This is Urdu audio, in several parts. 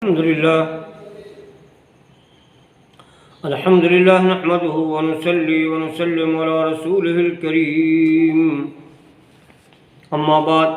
الحمد لله نحمده ونصلي ونسلم على رسوله الكريم اما بعد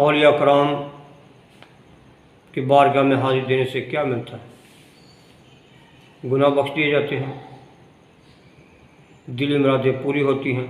اولیاء کرام کی بارگاہ میں حاضر دینے سے کیا ملتا ہے؟ گناہ بخش دیے جاتے ہیں، دلی مرادیں پوری ہوتی ہیں،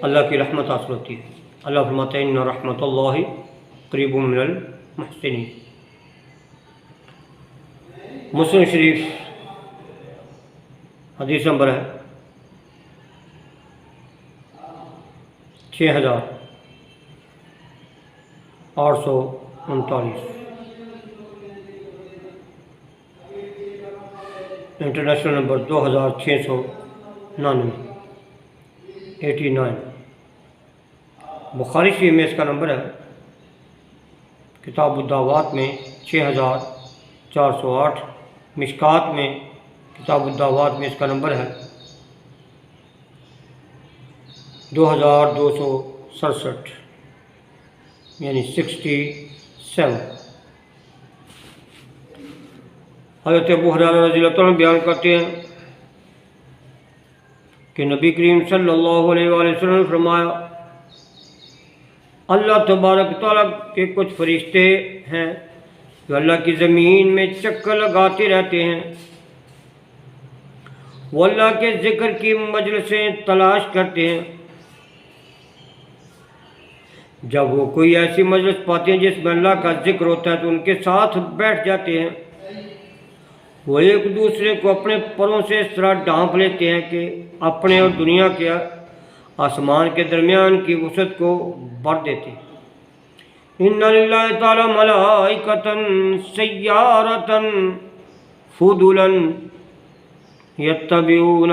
اللہ کی رحمت حاصل ہوتی ہے۔ اللہ فرماتے ہیں ان رحمت اللہ قریب من المحسنین۔ مسلم شریف حدیث نمبر ہے 6839، انٹرنیشنل نمبر 2699، بخاری شریف میں اس کا نمبر ہے، کتاب الدعوات میں 6408، مشکات میں کتاب الدعوات میں اس کا نمبر ہے 2267، یعنی 67۔ حضرت ابو ہریرہ رضی اللہ عنہ بیان کرتے ہیں کہ نبی کریم صلی اللہ علیہ وآلہ وسلم نے فرمایا، اللہ تبارک تعالیٰ کے کچھ فرشتے ہیں جو اللہ کی زمین میں چکر لگاتے رہتے ہیں، وہ اللہ کے ذکر کی مجلسیں تلاش کرتے ہیں۔ جب وہ کوئی ایسی مجلس پاتے ہیں جس میں اللہ کا ذکر ہوتا ہے تو ان کے ساتھ بیٹھ جاتے ہیں۔ وہ ایک دوسرے کو اپنے پروں سے اس طرح ڈھانپ لیتے ہیں کہ اپنے اور دنیا کے آسمان کے درمیان کی وسعت کو بھر دیتے ہیں۔ ان للہ تعالی ملائکۃ سیارۃ فضلا یتبعون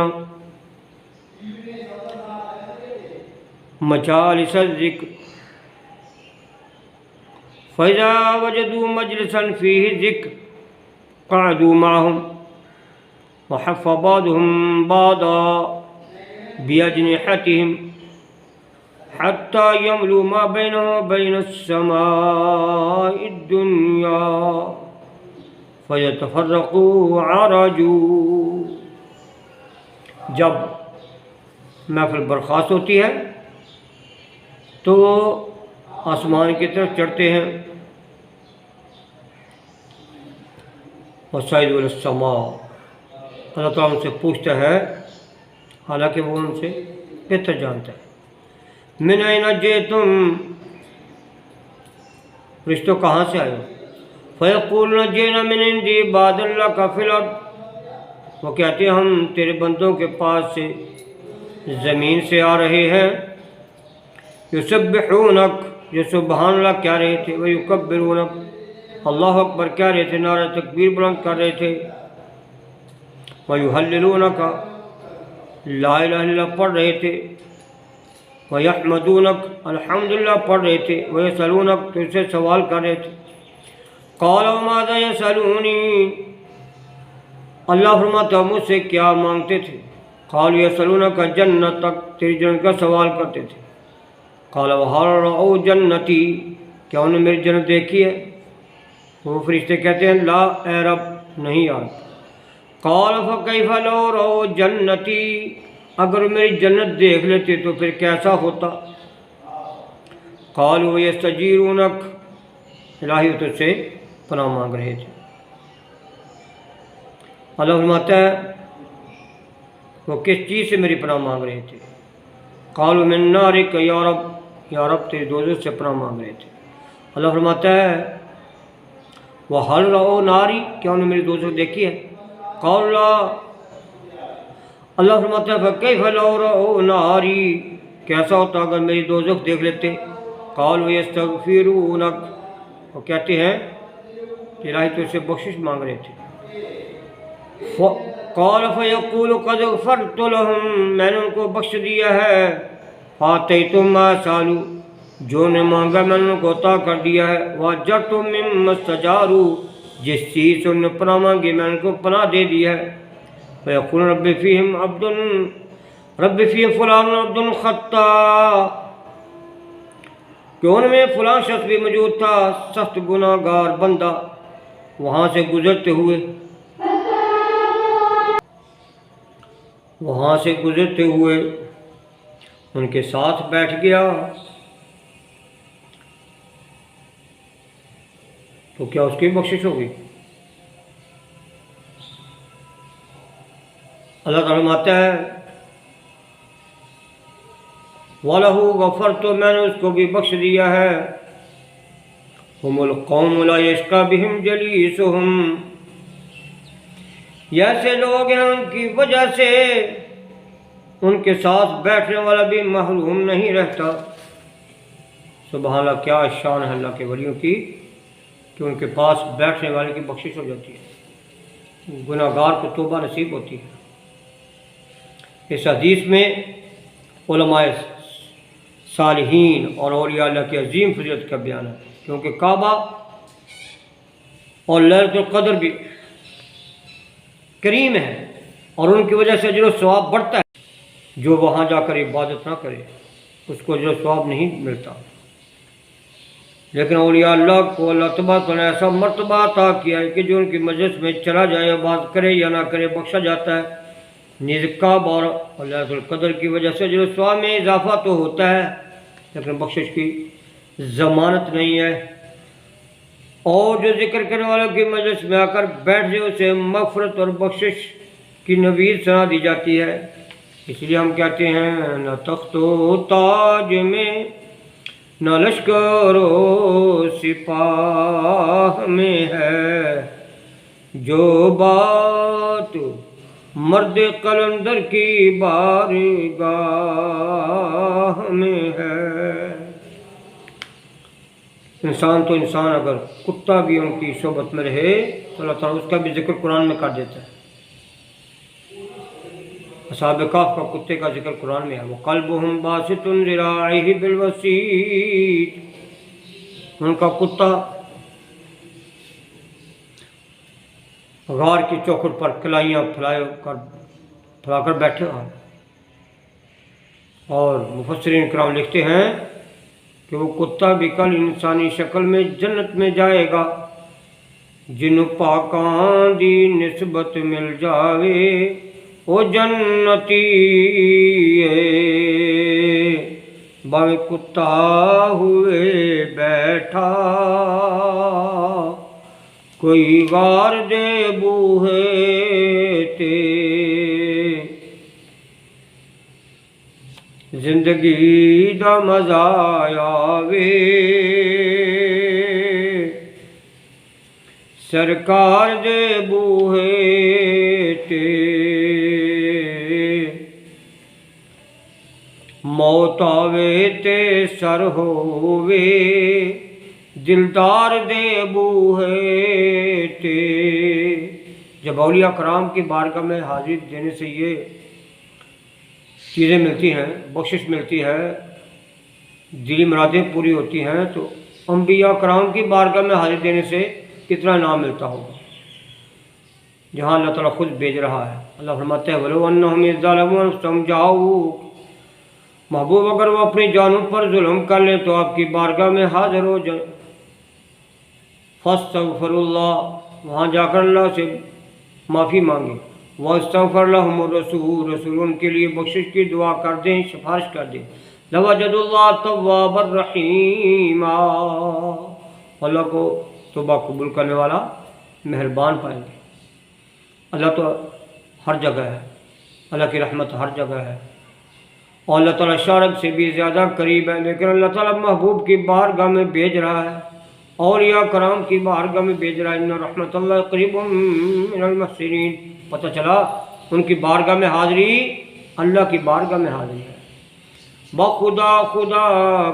مجالس الذکر فاذا وجدوا مجلسا فیہ ذکر قعدوا معهم وحف بعضهم بعضا بأجنحتهم حتى يملوا ما بينه وبين السماء الدنيا فيتفرقوا وعرجوا۔ جب محفل برخاست ہوتی ہے تو آسمان کی طرف چڑھتے ہیں، وَصَعِدُوا إِلَى السَّمَاءِ، اللہ تعالیٰ ان سے پوچھتا ہے، حالانکہ وہ ان سے بہتر جانتا ہے، مِنْ أَيْنَ جِئْتُمْ، فرشتوں کہاں سے آئے؟ فَيَقُولُونَ جِئْنَا مِنْ عِنْدِ عِبَادٍ لَكَ فِي الْأَرْضِ، وہ کہتے ہیں ہم تیرے بندوں کے پاس سے زمین سے آ رہے ہیں، یسبحونک، جو سبحان اللہ کہہ رہے تھے، ویکبرونک، اللہ اکبر کہہ رہے تھے، نعرہ تکبیر بلند کر رہے تھے، ویحللونک، لا الہ الا اللہ پڑھ رہے تھے، ویحمدونک، الحمدللہ پڑھ رہے تھے، ویسألونک، تجھ سے سوال کر رہے تھے۔ قال وماذا یسألونی، اللہ فرماتا مجھ سے کیا مانگتے تھے؟ قالوا یسألونک جنتک، تیری جنت کا سوال کرتے تھے۔ قال وہل رأوا جنتی، کیا انہوں نے میری جنت دیکھی ہے؟ وہ فرشتے کہتے ہیں لا اے رب، نہیں یار۔ قال فکیف لو رأوا جنتی، اگر میری جنت دیکھ لیتے تو پھر کیسا ہوتا؟ قالوا یستجیرونک، الہی تجھ سے پناہ مانگ رہے تھے۔ اللہ فرماتا ہے وہ کس چیز سے میری پناہ مانگ رہے تھے؟ قالوا من نارک یا رب، یا رب تیری دوزخ سے پناہ مانگ رہے تھے۔ اللہ فرماتا ہے وَهَلْ رَأَوْا نَارِي، کیا انہوں نے میری دوزخ دیکھی ہے؟ قَالُوا لَا، اللہ فرماتا ہے فَكَيْفَ لَوْ رَأَوْا نَارِي، کیسا ہوتا اگر میری دوزخ دیکھ لیتے؟ قَالُوا يَسْتَغْفِرُونَكَ، وہ کہتے ہیں کہ الہی تو سے بخشش مانگ رہے تھے۔ قَالَ فَيَقُولُ قَدْ غَفَرْتُ لَهُمْ، میں نے ان کو بخش دیا ہے۔ فَآتَيْتُم مَا سَأَلُوا، جو نے مانگا میں نے ان کو عطا کر دیا ہے۔ وَأَجَرْتُم مِّمَّا اسْتَجَارُوا، جس چیز سے انہوں نے پناہ مانگی میں ان کو پناہ دے دی ہے۔ فَيَقُولُ رَبِّ فِيهِمْ عَبْدٌ رب فی فلان عبد خطا، کہ ان میں فلاں شخص بھی موجود تھا، سخت گناہ گار بندہ، وہاں سے گزرتے ہوئے ان کے ساتھ بیٹھ گیا، تو کیا اس کی بخشش ہوگی؟ اللہ تعالیٰ فرماتا ہے وَلَهُ غَفَرْتُ، میں نے اس کو بھی بخش دیا ہے۔ هُمُ الْقَوْمُ لَا يَشْقَىٰ بِهِمْ جَلِيسُهُمْ، یہ ایسے لوگ ہیں ان کی وجہ سے ان کے ساتھ بیٹھنے والا بھی محروم نہیں رہتا۔ سبحان اللہ، کیا شان ہے اللہ کے ولیوں کی کہ ان کے پاس بیٹھنے والے کی بخشش ہو جاتی ہے، گناہ گار کو توبہ نصیب ہوتی ہے۔ اس حدیث میں علماء صالحین اور اولیاء اللہ کی عظیم فضیلت کا بیان ہے، کیونکہ کعبہ اور لیلۃ القدر بھی کریم ہے اور ان کی وجہ سے اجر و ثواب بڑھتا ہے۔ جو وہاں جا کر عبادت نہ کرے اس کو اجر و ثواب نہیں ملتا، لیکن اولیاء اللہ کو اللہ تبارک نے ایسا مرتبہ عطا کیا ہے کہ جو ان کی مجلس میں چلا جائے، عبادت کرے یا نہ کرے، بخشا جاتا ہے۔ نیز کعبہ اور لیلۃ القدر کی وجہ سے اجر و ثواب میں اضافہ تو ہوتا ہے، لیکن بخشش کی ضمانت نہیں ہے۔ اور جو ذکر کرنے والوں کی مجلس میں آ کر بیٹھ جائے اسے مغفرت اور بخشش کی نوید سنا دی جاتی ہے۔ اس لیے ہم کہتے ہیں نہ تخت و تاج میں، نہ لشکر و سپاہ میں ہے، جو بات مرد قلندر کی بارگاہ میں ہے۔ انسان تو انسان اگر کتا بھی ان کی صحبت میں رہے تو اللہ تعالیٰ اس کا بھی ذکر قرآن میں کر دیتا ہے۔ اصحاب کہف کا کتے کا ذکر قرآن میں ہے، وَقَلْبُهُمْ بَاسِطٌ ذِرَاعِهِ بِالْوَسِيدِ، ان کا کتا غار کی چوکھٹ پر کلائیاں پھیلا کر بیٹھے ہیں، اور مفسرین کرام لکھتے ہیں کہ وہ کتا بھی کل انسانی شکل میں جنت میں جائے گا، جنوں پاکاں دی نسبت مل جاوے او جنتی باویں کتا ہوئے بیٹھا، کوئی غار دے بوہے تے زندگی دا مزہ آوے، سرکار دے بوہے تے موت آوے تے سر ہووے، دلدار دے بوہے تے۔ جب اولیاء کرام کی بارگاہ میں حاضری دینے سے یہ چیزیں ملتی ہیں، بخشش ملتی ہے، دلی مرادیں پوری ہوتی ہیں، تو انبیاء کرام کی بارگاہ میں حاضری دینے سے کتنا انعام ملتا ہوگا، جہاں اللہ تعالیٰ خود بھیج رہا ہے۔ اللہ فرماتے ہیں وَلَوْ أَنَّهُمْ إِذْ ظَلَمُوا أَنفُسَهُمْ جَاءُوكَ، محبوب اگر وہ اپنی جانوں پر ظلم کر لیں تو آپ کی بارگاہ میں حاضر ہو جائیں، فَاسْتَغْفِرُوا اللَّهَ، وہاں جا کر اللہ سے معافی مانگیں، وَاسْتَغْفَرَ لَهُمُ الرَّسُولُ، رسول ان کے لیے بخشش کی دعا کر دیں، سفارش کر دیں، لَوَجَدُوا اللَّهَ تَوَّابًا رَحِيمًا، اللہ کو توبہ قبول کرنے والا مہربان پائیں گے۔ اللہ تو ہر جگہ ہے، اللہ کی رحمت ہر جگہ ہے، اور اللہ تعالیٰ شارب سے بھی زیادہ قریب ہے، لیکن اللہ تعالیٰ محبوب کی بارگاہ میں بھیج رہا ہے، اولیاء کرام کی بارگاہ میں بھیج رہا ہے، ان رحمت اللہ قریب من المحسنین۔ پتہ چلا ان کی بارگاہ میں حاضری اللہ کی بارگاہ میں حاضری ہے۔ بخدا خدا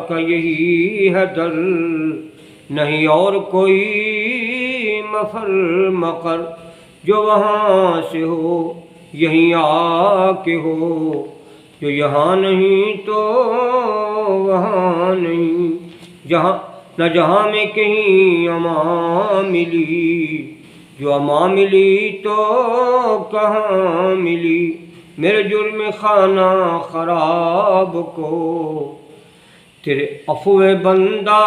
کا یہی ہے در، نہیں اور کوئی مفر مقر، جو وہاں سے ہو یہیں آ کے ہو، جو یہاں نہیں تو وہاں نہیں، جہاں نہ جہاں میں کہیں امان ملی، جو امان ملی تو کہاں ملی، میرے جرم خانہ خراب کو تیرے عفو بندہ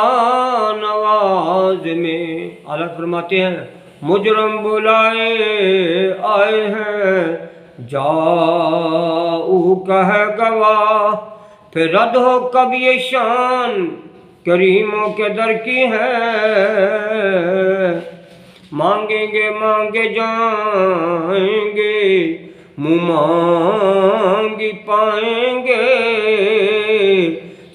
نواز میں. اللہ فرماتے ہیں مجرم بلائے آئے ہیں جاؤ کہ گواہ. پھر رد ہو کب یہ شان کریموں کے در کی ہے. مانگیں گے مانگے جائیں گے منہ مانگی پائیں گے.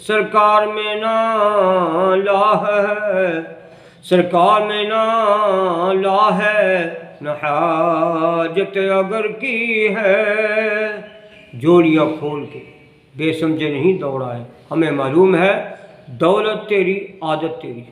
سرکار میں نالا ہے سرکار میں نالا ہے نہ حاجت اگر کی ہے. جوڑیاں کھول کے بے سمجھے نہیں دوڑا ہے. ہمیں معلوم ہے دولت تیری عادت تیری.